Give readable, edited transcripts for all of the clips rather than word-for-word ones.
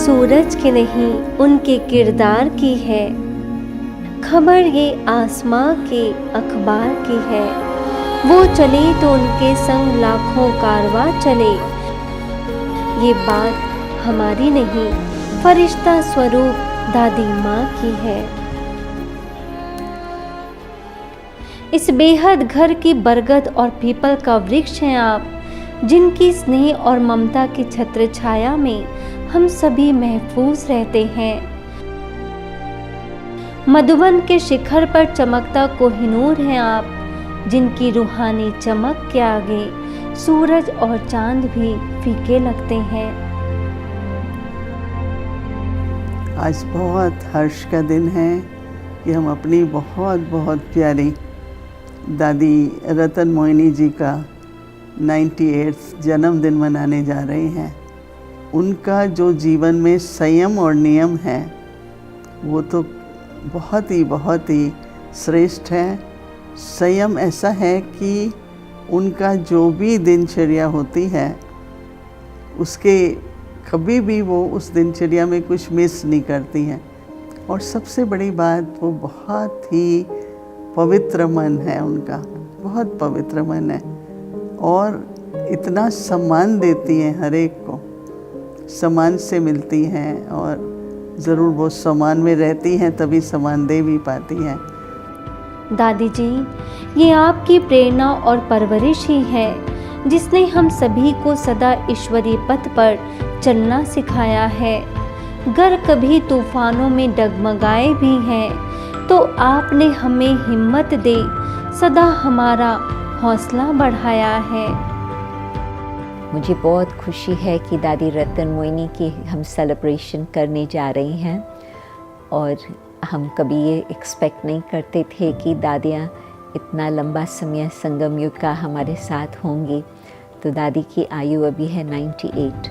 सूरज की नहीं उनके किरदार की है, खबर ये आसमां के अखबार की है। वो चले तो उनके संग लाखों कारवां चले, ये बात हमारी नहीं फरिश्ता स्वरूप दादी माँ की है। इस बेहद घर की बरगद और पीपल का वृक्ष हैं आप, जिनकी स्नेह और ममता की छत्र छाया में हम सभी महफूज रहते हैं। मधुबन के शिखर पर चमकता कोहिनूर हैं आप, जिनकी रूहानी चमक के आगे सूरज और चांद भी फीके लगते हैं। आज बहुत हर्ष का दिन है कि हम अपनी बहुत बहुत प्यारी दादी रतन मोहिनी जी का 98वां जन्मदिन मनाने जा रहे हैं। उनका जो जीवन में संयम और नियम है वो तो बहुत ही श्रेष्ठ है। संयम ऐसा है कि उनका जो भी दिनचर्या होती है उसके कभी भी वो उस दिनचर्या में कुछ मिस नहीं करती हैं। और सबसे बड़ी बात, वो बहुत ही पवित्र मन है उनका, बहुत पवित्र मन है और इतना सम्मान देती हैं, हर एक को सम्मान से मिलती हैं और ज़रूर वो सम्मान में रहती हैं तभी सम्मान दे भी पाती हैं। दादी जी, ये आपकी प्रेरणा और परवरिश ही है जिसने हम सभी को सदा ईश्वरीय पथ पर चलना सिखाया है। गर कभी तूफानों में डगमगाए भी हैं तो आपने हमें हिम्मत दे सदा हमारा हौसला बढ़ाया है। मुझे बहुत खुशी है कि दादी रतन मोहिनी की हम सेलिब्रेशन करने जा रहे हैं और हम कभी ये एक्सपेक्ट नहीं करते थे कि दादियाँ इतना लंबा समय संगम युग का हमारे साथ होंगी। तो दादी की आयु अभी है 98।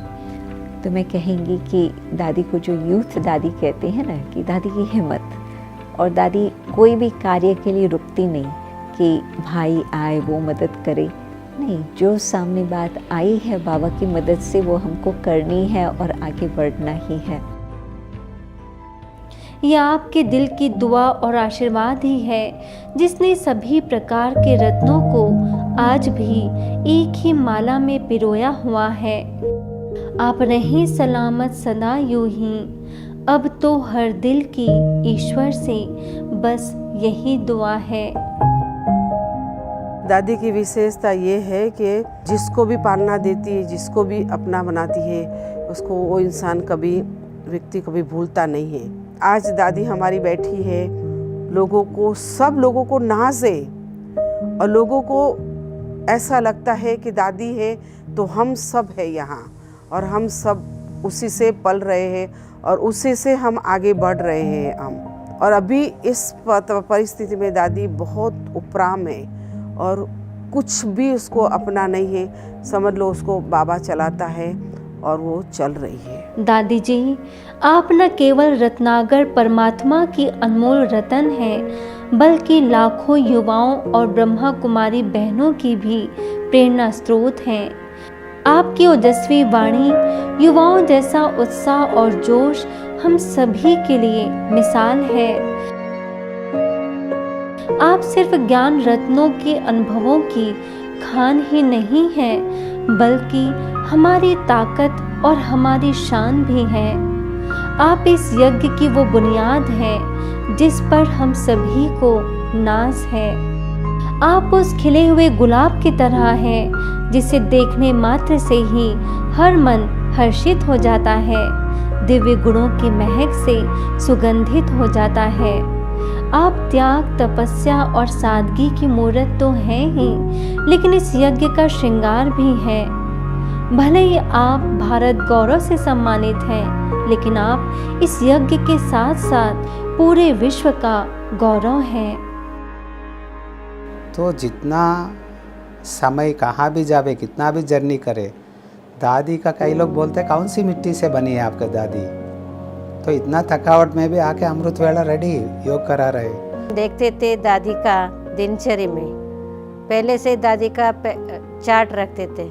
तो मैं कहेंगी कि दादी को जो यूथ दादी कहते हैं ना, कि दादी की हिम्मत, और दादी कोई भी कार्य के लिए रुकती नहीं कि भाई आए वो मदद करे, नहीं, जो सामने बात आई है बाबा की मदद से वो हमको करनी है और आगे बढ़ना ही है। यह आपके दिल की दुआ और आशीर्वाद ही है जिसने सभी प्रकार के रत्नों को आज भी एक ही माला में पिरोया हुआ है। आप रहें सलामत सदा यूं ही, अब तो हर दिल की ईश्वर से बस यही दुआ है। दादी की विशेषता ये है कि जिसको भी पालना देती है, जिसको भी अपना बनाती है, उसको वो इंसान कभी, व्यक्ति कभी भूलता नहीं है। आज दादी हमारी बैठी है, लोगों को, सब लोगों को नाज़े और लोगों को ऐसा लगता है कि दादी है तो हम सब है यहाँ और हम सब उसी से पल रहे हैं और उसी से हम आगे बढ़ रहे हैं हम। और अभी इस परिस्थिति में दादी बहुत उपराम है और कुछ भी उसको अपना नहीं है, समझ लो उसको बाबा चलाता है और वो चल रही है। दादी जी, आप न केवल रत्नागर परमात्मा की अनमोल रतन हैं, बल्कि लाखों युवाओं और ब्रह्मा कुमारी बहनों की भी प्रेरणा स्रोत हैं। आपकी ओजस्वी वाणी, युवाओं जैसा उत्साह और जोश हम सभी के लिए मिसाल है। आप सिर्फ ज्ञान रत्नों के अनुभवों की खान ही नहीं हैं, बल्कि हमारी ताकत और हमारी शान भी हैं। आप इस यज्ञ की वो बुनियाद हैं जिस पर हम सभी को नाज है। आप उस खिले हुए गुलाब की तरह हैं जिसे देखने मात्र से ही हर मन हर्षित हो जाता है, दिव्य गुणों की महक से सुगंधित हो जाता है। आप त्याग, तपस्या और सादगी की मूर्त तो हैं ही, लेकिन इस यज्ञ का श्रृंगार भी है। भले ही आप भारत गौरव से सम्मानित हैं, लेकिन आप इस यज्ञ के साथ साथ पूरे विश्व का गौरव हैं। तो जितना समय कहाँ भी जावे, कितना भी जर्नी करे, दादी का कई लोग बोलते हैं कौन सी मिट्टी से बनी है आपकी दादी, तो इतना थकावट में भी आके अमृत वेला रेडी योग करा रहे। देखते थे दादी का दिनचर्या में, पहले से दादी का चार्ट रखते थे।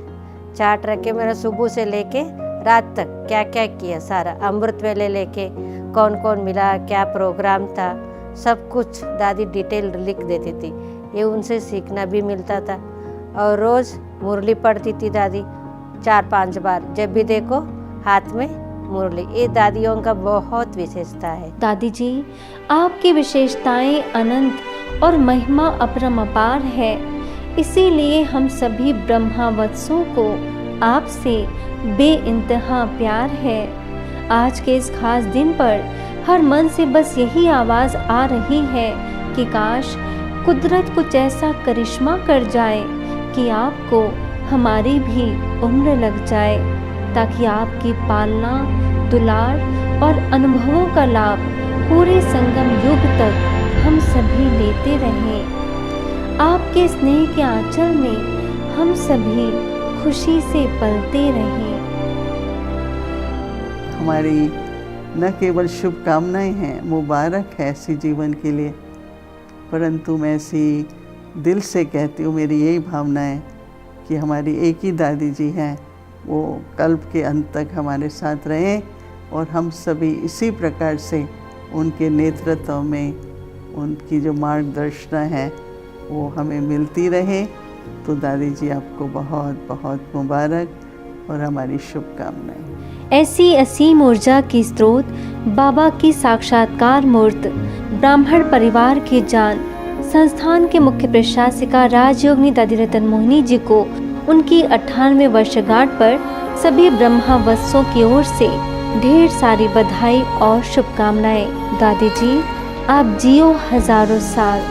चार्ट रख के मेरा सुबह से लेके रात तक क्या क्या किया सारा, अमृत वेले लेके कौन कौन मिला, क्या प्रोग्राम था, सब कुछ दादी डिटेल लिख देती थी। ये उनसे सीखना भी मिलता था। और रोज़ मुरली पढ़ती थी दादी 4-5 बार, जब भी देखो हाथ में मुरली। ये दादियों का बहुत विशेषता है। दादी जी, आपकी विशेषताएं अनंत और महिमा अपरंपार है। इसीलिए हम सभी ब्रह्मावत्सों को आपसे बेइंतहा प्यार है। आज के इस खास दिन पर हर मन से बस यही आवाज़ आ रही है कि काश कुदरत कुछ ऐसा करिश्मा कर जाए कि आपको हमारी भी उम्र लग जाए, ताकि आपकी पालना, दुलार और अनुभवों का लाभ पूरे संगम युग तक हम सभी लेते रहें। आपके स्नेह के आंचल में हम सभी खुशी से पलते रहें। हमारी न केवल शुभकामनाएं हैं, मुबारक है ऐसी जीवन के लिए, परंतु मैं ऐसी दिल से कहती हूँ, मेरी यही भावना है कि हमारी एक ही दादी जी हैं, वो कल्प के अंत तक हमारे साथ रहें और हम सभी इसी प्रकार से उनके नेतृत्व में उनकी जो मार्गदर्शन है वो हमें मिलती रहे। तो दादी जी आपको बहुत बहुत मुबारक और हमारी शुभकामनाएं। ऐसी असीम ऊर्जा की स्रोत, बाबा की साक्षात्कार मूर्त, ब्राह्मण परिवार की जान, संस्थान के मुख्य प्रशासिका राजयोगिनी दादी रतन मोहिनी जी को उनकी 98वें वर्षगांठ पर सभी ब्रह्मावत्सों की ओर से ढेर सारी बधाई और शुभकामनाएं। दादी जी, आप जियो हजारों साल।